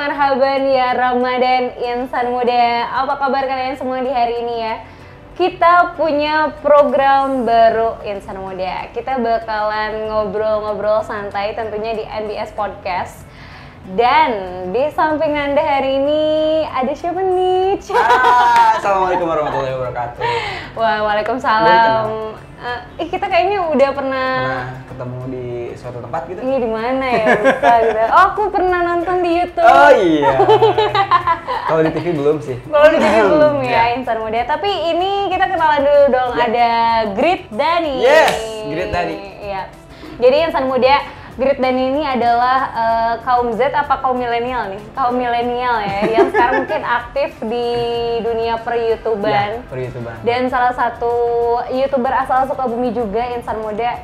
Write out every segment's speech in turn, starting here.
marhaban ya Ramadan insan muda. Apa kabar kalian semua di hari ini ya? Kita punya program baru insan muda. Kita bakalan ngobrol-ngobrol santai tentunya di MBS Podcast. Dan di samping Anda hari ini ada siapa nih? Assalamualaikum warahmatullahi wabarakatuh. Wah, waalaikumsalam. Kita kayaknya udah pernah ketemu di suatu tempat gitu. Ini di mana ya? Lupa gitu. Oh, aku pernah nonton di YouTube. Oh iya. Kalau di TV belum sih. Kalau di TV belum ya, insan muda. Tapi ini kita kenalan dulu dong. Ada Grit Dani. Yes, Grit Dani. Iya. Jadi insan muda, Grit Dani ini adalah kaum Z apa kaum milenial nih? Kaum milenial ya, yang sekarang mungkin aktif di dunia per-YouTuban. Ya, per-YouTuban. Dan salah satu YouTuber asal Sukabumi juga, insan muda,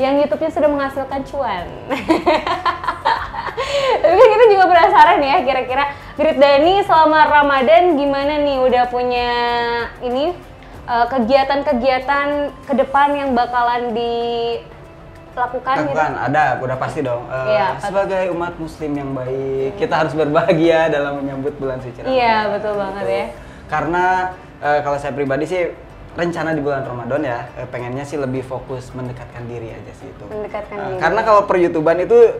yang YouTube-nya sudah menghasilkan cuan. Tapi kan kita juga penasaran ya, kira-kira Grit Dani selama Ramadan gimana nih? Udah punya ini kegiatan-kegiatan ke depan yang bakalan dilakukan gitu? Ada, udah pasti dong. Sebagai umat muslim yang baik, kita harus berbahagia dalam menyambut bulan suci Ramadan. Iya, betul banget ya. Karena kalau saya pribadi sih rencana di bulan Ramadan ya, pengennya sih lebih fokus mendekatkan diri aja sih itu. Mendekatkan diri. Karena kalau per-YouTuban itu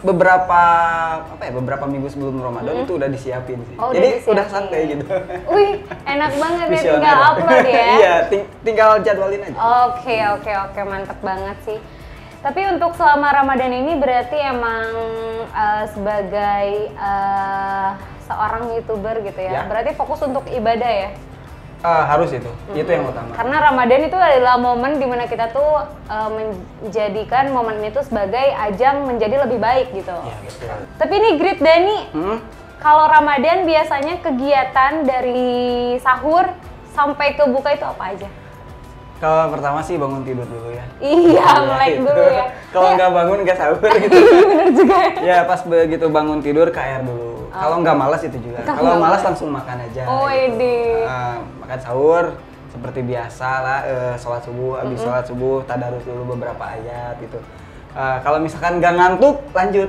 beberapa minggu sebelum Ramadan itu udah disiapin sih. Oh, jadi disiapin. udah santai gitu. Wih, enak banget ya, Visioner. tinggal upload ya. Iya, tinggal jadwalin aja. Oke, mantep banget sih. Tapi untuk selama Ramadan ini berarti emang sebagai seorang YouTuber gitu ya, berarti fokus untuk ibadah ya? Harus itu yang utama. Karena Ramadan itu adalah momen dimana kita tuh menjadikan momen itu sebagai ajang menjadi lebih baik gitu. Iya, betul. Tapi ini Grit Dani, kalau Ramadan biasanya kegiatan dari sahur sampai ke buka itu apa aja? Kalau pertama sih bangun tidur dulu ya. Iya, melek dulu ya. Kalau nggak bangun nggak sahur gitu. Bener juga ya. Ya pas begitu bangun tidur ke air dulu. Kalau nggak malas itu juga. Kalau malas langsung makan aja. Oh gitu. Makan sahur seperti biasa lah. Sholat subuh, habis sholat subuh tadarus dulu beberapa ayat gitu. Kalau misalkan nggak ngantuk lanjut.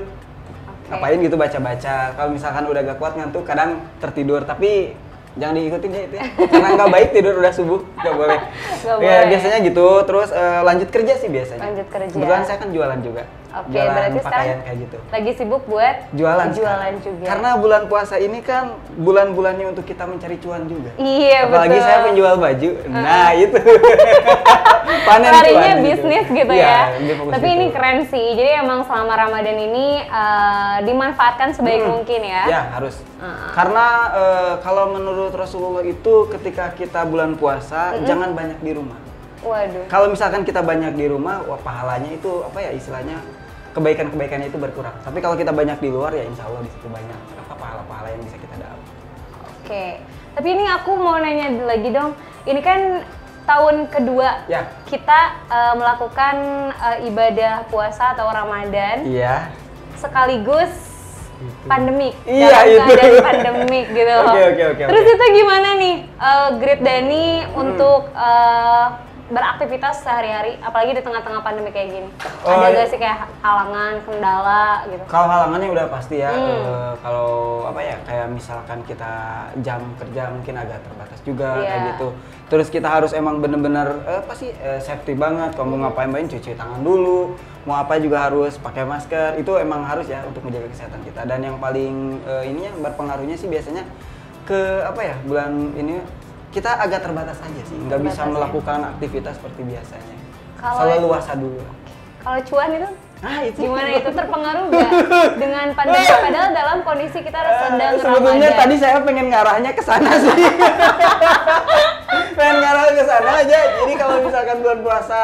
Ngapain gitu baca-baca. Kalau misalkan udah gak kuat ngantuk kadang tertidur tapi jangan diikutin ya itu ya. Karena nggak baik tidur udah subuh, nggak boleh. Biasanya gitu, terus lanjut kerja sih biasanya. Lanjut kerja. Kebetulan saya kan jualan juga. Oke, jualan berarti pakaian sekarang kayak gitu. Lagi sibuk buat jualan juga. Karena bulan puasa ini kan bulan-bulannya untuk kita mencari cuan juga. Iya, apalagi betul. saya penjual baju. Nah, itu. Panen larinya cuan bisnis gitu ya. Tapi ini keren sih. Jadi emang selama Ramadan ini dimanfaatkan sebaik mungkin ya. Ya, harus. Karena kalau menurut Rasulullah itu ketika kita bulan puasa jangan banyak di rumah. Waduh. Kalau misalkan kita banyak di rumah, wah pahalanya itu apa ya istilahnya kebaikan-kebaikannya itu berkurang. Tapi kalau kita banyak di luar ya insya Allah di situ banyak pahala-pahala yang bisa kita dapat. Oke. Tapi ini aku mau nanya lagi dong. Ini kan tahun kedua kita melakukan ibadah puasa atau Ramadan. Iya. Sekaligus pandemik. Iya, dalam keadaan pandemik gitu. Oke. Terus itu gimana nih Grit Dani untuk beraktivitas sehari-hari, apalagi di tengah-tengah pandemi kayak gini? Ada gak sih kayak halangan, kendala gitu? Kalau halangannya udah pasti ya. Kalau kayak misalkan kita jam kerja mungkin agak terbatas juga kayak gitu. Terus kita harus emang bener-bener safety banget. Kalau mau ngapain cuci tangan dulu. Mau apa juga harus pakai masker. Itu emang harus ya untuk menjaga kesehatan kita. Dan yang paling berpengaruhnya sih biasanya ke bulan ini kita agak terbatas aja sih, nggak bisa melakukan aktivitas seperti biasanya. Selalu luasa dulu. Kalau cuan itu? Itu gimana itu terpengaruh nggak dengan pandemi? Padahal dalam kondisi kita sedang sebetulnya Ramadan. tadi saya pengen ngarahnya ke sana sih. Pengen ngarah ke sana aja. Jadi kalau misalkan bulan puasa,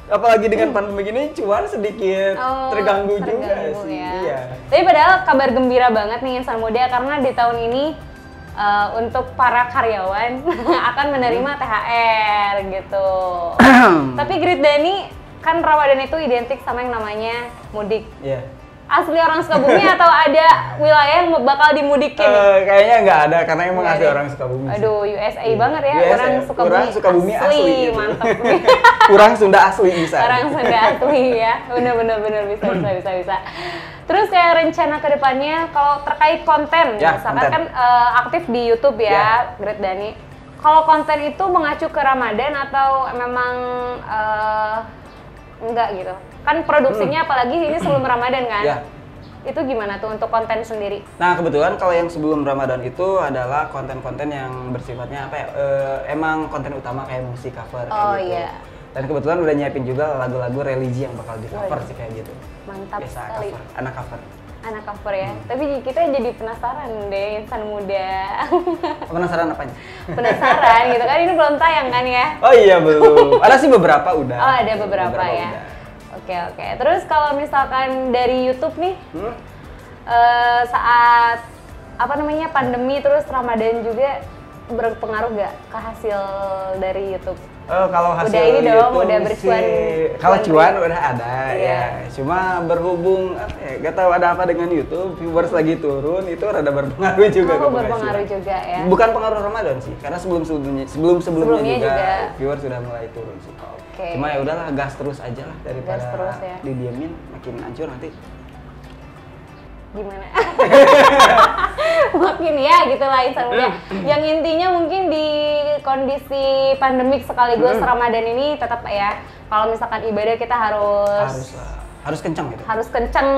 apalagi dengan pandemi gini, cuan sedikit terganggu juga sih. Ya. Iya. Tapi padahal kabar gembira banget nih insan muda karena di tahun ini untuk para karyawan akan menerima THR gitu. Tapi Grit Dani kan Ramadan itu identik sama yang namanya mudik. Iya. asli orang Sukabumi atau ada wilayah yang bakal dimudikin? Kayaknya nggak ada karena emang Nggak asli ada. orang Sukabumi. Aduh, USA banget ya, USA, orang Sukabumi asli, gitu. mantap. Orang Sunda asli bisa. Orang Sunda asli ya, bener bisa. Terus kayak rencana kedepannya kalau terkait konten, Ya, misalkan konten. kan aktif di YouTube ya, Great Dani. Kalau konten itu mengacu ke Ramadan atau memang enggak gitu? Kan produksinya apalagi ini sebelum Ramadan kan? Ya. Itu gimana tuh untuk konten sendiri? Nah kebetulan kalau yang sebelum Ramadan itu adalah konten-konten yang bersifatnya apa ya? Emang konten utama kayak musik cover kayak Oh gitu. iya. Dan kebetulan udah nyiapin juga lagu-lagu religi yang bakal di cover sih kayak gitu. Mantap Biasa sekali. cover, anak cover. Anak cover ya. Tapi kita jadi penasaran deh, insan muda. Penasaran apanya? Penasaran gitu kan, ini belum tayang kan ya? Oh iya belum. Ada sih beberapa udah. Oh ada beberapa ya. udah. Oke. Terus kalau misalkan dari YouTube nih, saat apa namanya pandemi terus Ramadan juga berpengaruh gak ke hasil dari YouTube? Kalau hasil Udah ini dong, YouTube udah bercuan. sih, kalau cuan udah ada Iya. ya. Cuma berhubung apa ya, gak tahu ada apa dengan YouTube, viewers lagi turun itu rada berpengaruh juga. Oh, ke berpengaruh penghasilan. juga ya. Bukan pengaruh Ramadan sih, karena sebelumnya juga, viewers sudah mulai turun sih. Oke. Cuma ya udahlah gas terus aja lah daripada Gas terus ya. didiemin makin hancur nanti. Gimana? Makin ya gitu lah insan muda. Yang intinya mungkin di kondisi pandemik sekaligus Ramadan ini tetap ya, kalau misalkan ibadah kita Harus kencang gitu. harus kenceng.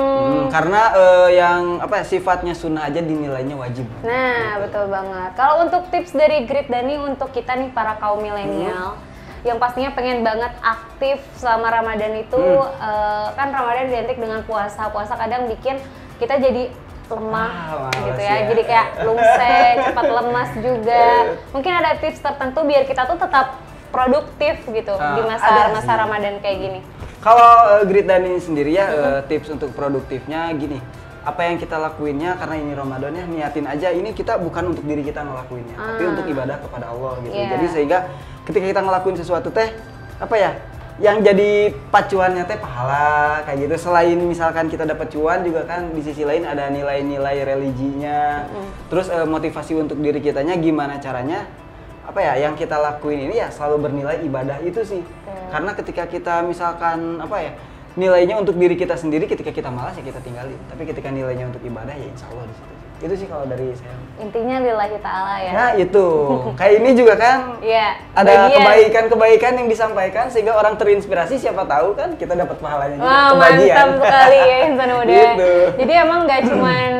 Karena yang apa ya, sifatnya sunnah aja dinilainya wajib. Nah, betul banget. Kalau untuk tips dari Great Dani untuk kita nih para kaum milenial yang pastinya pengen banget aktif selama Ramadan itu, kan Ramadan identik dengan puasa. Puasa kadang bikin kita jadi lemah gitu ya. Jadi kayak lungsek, cepat lemas juga. Mungkin ada tips tertentu biar kita tuh tetap produktif gitu di masa Ramadan kayak gini. Kalau Great Dani sendiri ya, tips untuk produktifnya gini. Apa yang kita lakuinnya karena ini Ramadan ya, niatin aja ini kita bukan untuk diri kita ngelakuinnya, tapi untuk ibadah kepada Allah gitu. Jadi sehingga ketika kita ngelakuin sesuatu teh apa ya? Yang jadi pacuannya teh pahala kayak gitu. Selain misalkan kita dapat cuan juga kan di sisi lain ada nilai-nilai religinya. Terus motivasi untuk diri kitanya gimana caranya apa ya yang kita lakuin ini ya selalu bernilai ibadah itu sih. Karena ketika kita misalkan apa ya nilainya untuk diri kita sendiri, ketika kita malas ya kita tinggalin. Tapi ketika nilainya untuk ibadah ya insya Allah di situ. Itu sih kalau dari saya. Intinya lillahi ta'ala ya. Nah itu, kayak ini juga kan ada kebaikan-kebaikan yang disampaikan sehingga orang terinspirasi, siapa tahu kan kita dapat pahalanya juga. Wah, kebagian. mantap sekali ya insan muda. Gitu. Jadi emang nggak cuman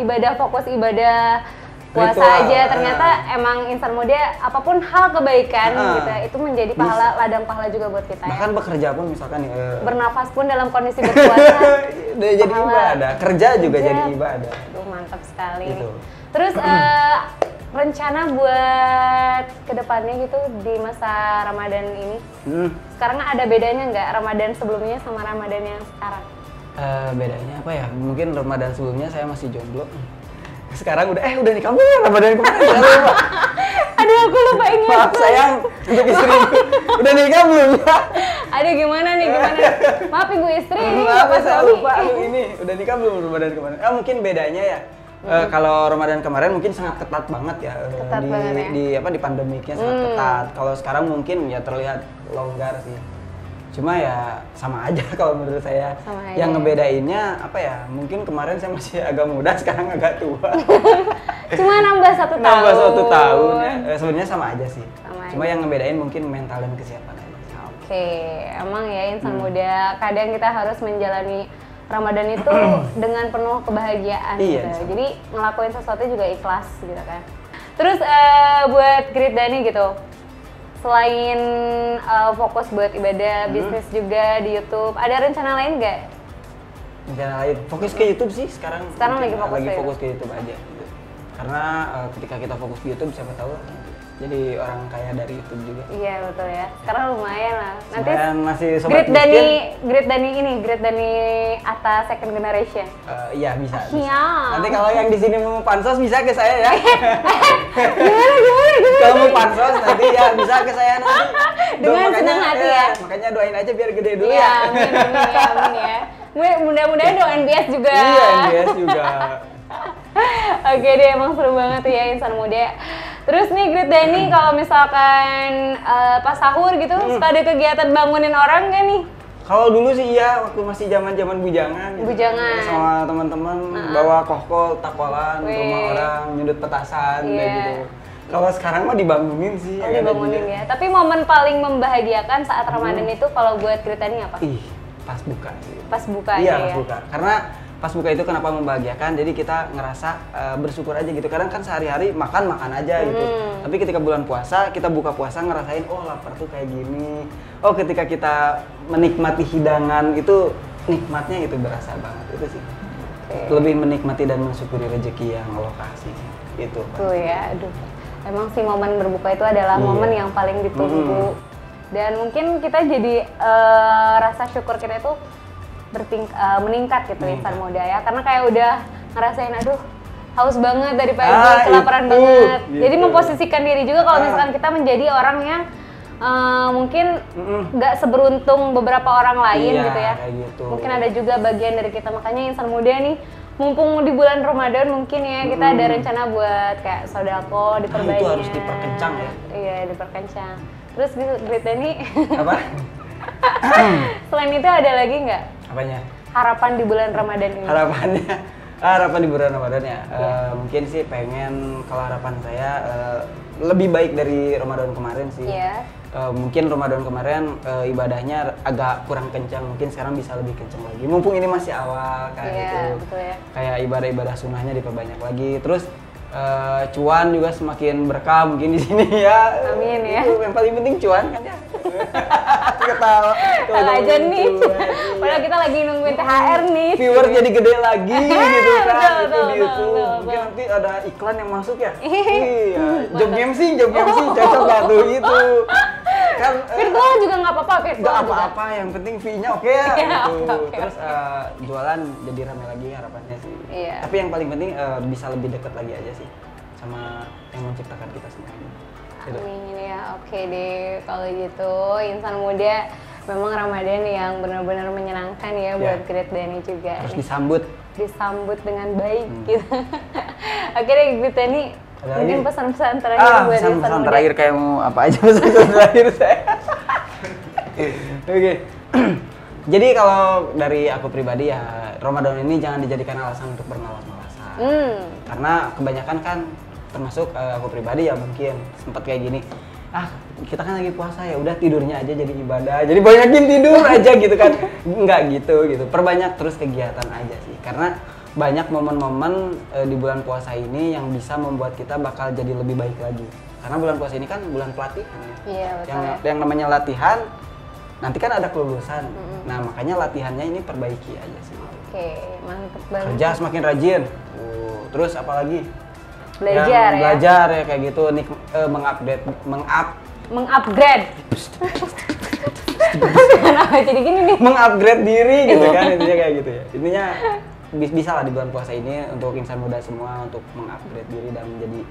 ibadah, fokus ibadah puasa Ritual, aja, ternyata emang insan muda apapun hal kebaikan gitu itu menjadi pahala, ladang pahala juga buat kita. Bahkan bekerja pun misalkan bernafas pun dalam kondisi berpuasa udah jadi ibadah, kerja juga jadi ibadah. Aduh, mantap sekali Gitu. nih. Terus rencana buat kedepannya gitu di masa Ramadan ini, sekarang ada bedanya nggak Ramadan sebelumnya sama Ramadan yang sekarang? Bedanya apa ya? Mungkin Ramadan sebelumnya saya masih jomblo. Sekarang udah nikah belum? Ramadan kemarin saya lupa. Aduh, aku lupa ingat. Maaf sayang untuk istriku. Udah nikah belum ya? Aduh, gimana nih? Maaf ibu istri ini. Maaf saya suami. lupa. Ini udah nikah belum Ramadan kemarin? Mungkin bedanya ya. Kalau Ramadan kemarin mungkin sangat ketat banget ya. Ketat banget ya. Di pandemiknya sangat ketat. Kalau sekarang mungkin ya terlihat longgar sih. Cuma ya sama aja kalau menurut saya. Yang ngebedainnya apa ya? Mungkin kemarin saya masih agak muda, sekarang agak tua. Cuma nambah 1 tahun. Nambah 1 tahun ya. Sebenarnya sama aja sih. Cuma aja. yang ngebedain mungkin mental dan kesiapan aja. Oke, emang ya insan muda kadang kita harus menjalani Ramadan itu dengan penuh kebahagiaan Iya, gitu. Jadi ngelakuin sesuatu juga ikhlas gitu kan. Terus buat Great Dani gitu, selain fokus buat ibadah, bisnis juga di YouTube, ada rencana lain nggak? Rencana lain, fokus ke YouTube sih sekarang. Sekarang lagi fokus ke YouTube aja. Gitu. Karena ketika kita fokus di YouTube, siapa tahu jadi orang kaya dari YouTube juga. Iya betul ya. Sekarang lumayan lah. Nanti masih sobat Great Dani atas second generation. Iya bisa. Iya. Nanti kalau yang di sini mau pansos bisa ke saya ya. Gimana? Kalau mau pansos nanti ya bisa ke saya nanti. Dengan senang hati ya. Makanya doain aja biar gede dulu Iya, ya. amin ya. Mudah-mudahan dong NBS juga. Iya, NBS juga. Oke deh, emang seru banget ya Insan Muda. Terus nih Grit Dani, kalau misalkan pas sahur gitu, suka ada kegiatan bangunin orang nggak nih? Kalau dulu sih iya, waktu masih zaman bujangan. Gitu. Bujangan. Sama teman-teman bawa kohkol, takolan, rumah orang, nyundut petasan, kayak gitu. Kalau sekarang mah dibangunin sih. Oh, dibangunin ya. Tapi momen paling membahagiakan saat Ramadan itu kalau buat Grit Dani apa? Ih, pas buka sih. Pas buka iya, ya. Pas buka. Karena pas buka itu kenapa membahagiakan? Jadi kita ngerasa bersyukur aja gitu. Kadang kan sehari-hari makan aja gitu. Tapi ketika bulan puasa, kita buka puasa ngerasain, oh lapar tuh kayak gini. Oh ketika kita menikmati hidangan itu nikmatnya itu berasa banget itu sih. Lebih menikmati dan mensyukuri rezeki yang Allah kasih. Itu. Tuh ya, aduh. Emang sih momen berbuka itu adalah momen yang paling ditunggu. Dan mungkin kita jadi rasa syukur kita itu meningkat gitu Insan Muda ya, karena kayak udah ngerasain aduh haus banget dari pagi, kelaparan banget. Gitu. Jadi memposisikan diri juga kalau misalkan kita menjadi orang yang mungkin nggak seberuntung beberapa orang lain gitu ya. Gitu. Mungkin ada juga bagian dari kita, makanya Insan Muda nih mumpung di bulan Ramadan mungkin ya kita ada rencana buat kayak sodako diperbanyak. Itu harus diperkencang ya. Iya, diperkencang. Terus Grit Dani apa? Selain itu ada lagi nggak? Apanya? Harapan di bulan Ramadan ini. Harapan di bulan Ramadan ya. Mungkin sih pengen, kalau harapan saya lebih baik dari Ramadan kemarin sih. Mungkin Ramadan kemarin ibadahnya agak kurang kencang, mungkin sekarang bisa lebih kencang lagi. Mumpung ini masih awal kayak gitu. Betul ya. Kayak ibadah-ibadah sunnahnya diperbanyak lagi. Terus cuan juga semakin berkah mungkin di sini ya. Amin ya. Itu yang paling penting cuan kan ya. Ketawa. Aja nih. Padahal kita lagi nungguin THR nih. Viewer jadi gede lagi gitu kan. Betul, di YouTube. betul. Mungkin nanti ada iklan yang masuk ya. Iya. Job MC cocok gak tuh gitu. Kan virtual juga nggak apa-apa, nggak apa-apa, yang penting fee-nya oke ya gitu. Okay. Terus jualan jadi ramai lagi harapannya sih. Iya. Tapi yang paling penting bisa lebih dekat lagi aja sih sama yang menciptakan kita semua ini. Gitu. Amin ya, oke deh kalau gitu Insan Muda memang Ramadan yang benar-benar menyenangkan ya buat Grit Dani juga. Harus disambut dengan baik gitu. Oke deh Grit Dani, mungkin pesan-pesan terakhir buat Insan Muda. Pesan terakhir kayak mau apa aja pesan terakhir saya. Oke. Jadi kalau dari aku pribadi ya, Ramadan ini jangan dijadikan alasan untuk bermalas-malasan. Karena kebanyakan kan, termasuk aku pribadi ya mungkin sempat kayak gini. Kita kan lagi puasa ya, udah tidurnya aja jadi ibadah. Jadi banyakin tidur aja gitu kan. Enggak gitu. Perbanyak terus kegiatan aja sih. Karena banyak momen-momen di bulan puasa ini yang bisa membuat kita bakal jadi lebih baik lagi. Karena bulan puasa ini kan bulan pelatihan ya. Iya, betul. Yang namanya latihan, nanti kan ada kelulusan. Nah, makanya latihannya ini perbaiki aja sih. Oke, mantap banget. Kerja semakin rajin. Terus apalagi? Belajar ya kayak gitu, mengupgrade. Kenapa jadi gini nih? Mengupgrade diri gitu kan, intinya kayak gitu ya. Intinya bisa lah di bulan puasa ini untuk insan muda semua untuk mengupgrade diri dan menjadi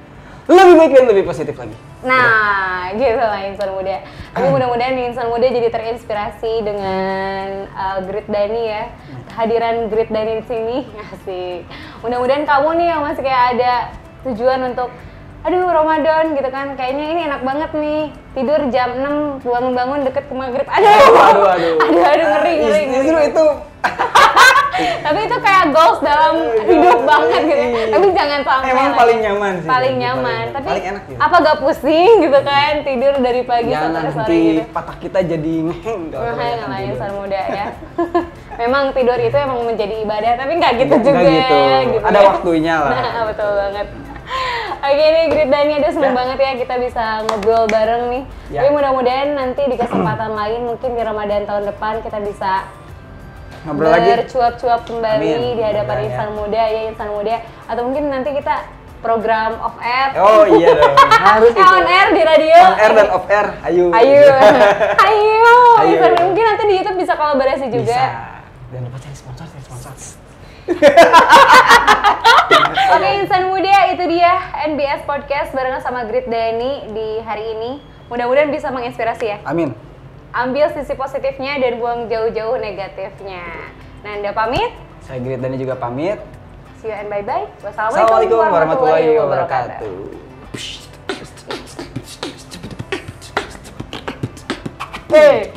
lebih baik dan lebih positif lagi. Nah, gitu lah insan muda. Tapi mudah-mudahan insan muda jadi terinspirasi dengan Grit Dani ya. Kehadiran Grit Dani di sini, asik. Mudah-mudahan kamu nih yang masih kayak ada tujuan untuk aduh Ramadan gitu kan, kayaknya ini enak banget nih, tidur jam 6, bangun-bangun deket ke maghrib, aduh ngeri. Justru itu tapi itu kayak goals dalam hidup banget gitu ya. Tapi jangan sampai emang paling nyaman sih, paling nyaman, tapi paling enak gitu. Apa gak pusing gitu kan, tidur dari pagi sampai sore gitu. Patah kita jadi ngeheng lah insan muda ya. Memang tidur itu emang menjadi ibadah, tapi nggak gitu juga gitu. Ada ya. waktunya lah. Nah, betul banget. Oke nih Grit Dani, ada seneng banget ya kita bisa ngobrol bareng nih. Tapi mudah-mudahan nanti di kesempatan lain mungkin di Ramadan tahun depan kita bisa ngobrol lagi, bercuap-cuap kembali di hadapan insan muda ya, insan muda. Atau mungkin nanti kita program off air. Oh iya dong, harus itu. On air di radio. On air dan off air, ayo. Mungkin nanti di YouTube bisa kolaborasi juga. Bisa. Dan lupa cari sponsor. Oke insan muda, itu dia NBS Podcast barengan sama Grit Dani di hari ini. Mudah-mudahan bisa menginspirasi ya. Amin. Ambil sisi positifnya dan buang jauh-jauh negatifnya. Nanda pamit. Saya Grit Dani juga pamit. See you and bye-bye. Wassalamualaikum warahmatullahi wabarakatuh. Hey.